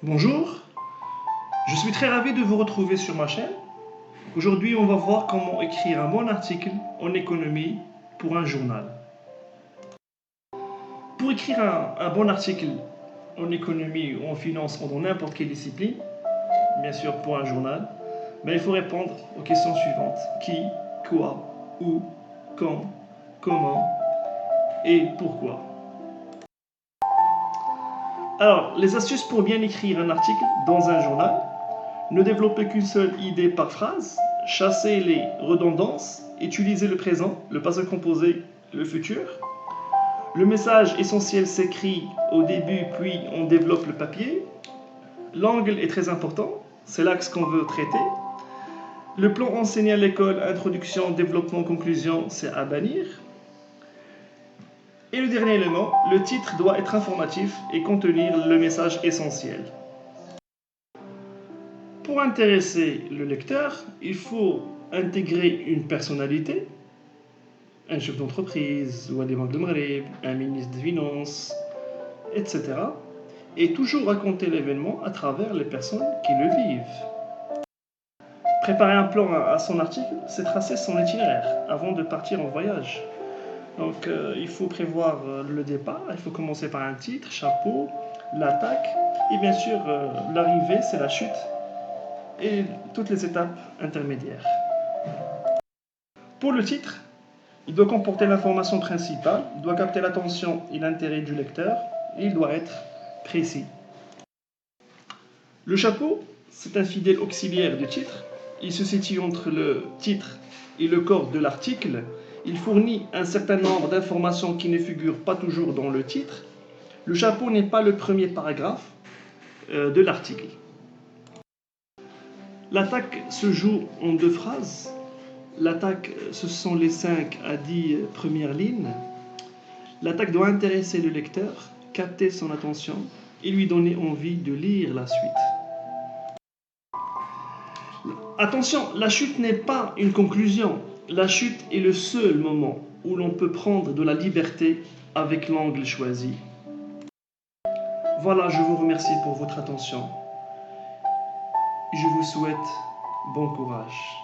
Bonjour, je suis très ravi de vous retrouver sur ma chaîne. Aujourd'hui, on va voir comment écrire un bon article en économie pour un journal. Pour écrire un bon article en économie ou en finance ou dans n'importe quelle discipline, bien sûr pour un journal, il faut répondre aux questions suivantes. Qui, quoi, où, quand, comment et pourquoi. Alors, les astuces pour bien écrire un article dans un journal: ne développez qu'une seule idée par phrase, chassez les redondances, utilisez le présent, le passé composé, le futur. Le message essentiel s'écrit au début, puis on développe le papier. L'angle est très important, c'est l'axe qu'on veut traiter. Le plan enseigné à l'école, introduction, développement, conclusion, c'est à bannir. Et le dernier élément, le titre doit être informatif et contenir le message essentiel. Pour intéresser le lecteur, il faut intégrer une personnalité, un chef d'entreprise, ou un ministre des Finances, etc. Et toujours raconter l'événement à travers les personnes qui le vivent. Préparer un plan à son article, c'est tracer son itinéraire avant de partir en voyage. Donc il faut prévoir le départ, il faut commencer par un titre, chapeau, l'attaque, et bien sûr l'arrivée, c'est la chute, et toutes les étapes intermédiaires. Pour le titre, il doit comporter l'information principale, il doit capter l'attention et l'intérêt du lecteur, et il doit être précis. Le chapeau, c'est un fidèle auxiliaire du titre. Il se situe entre le titre et le corps de l'article. Il fournit un certain nombre d'informations qui ne figurent pas toujours dans le titre. Le chapeau n'est pas le premier paragraphe de l'article. L'attaque se joue en deux phrases. L'attaque, ce sont les 5 à 10 premières lignes. L'attaque doit intéresser le lecteur, capter son attention et lui donner envie de lire la suite. Attention, la chute n'est pas une conclusion. La chute est le seul moment où l'on peut prendre de la liberté avec l'angle choisi. Voilà, je vous remercie pour votre attention. Je vous souhaite bon courage.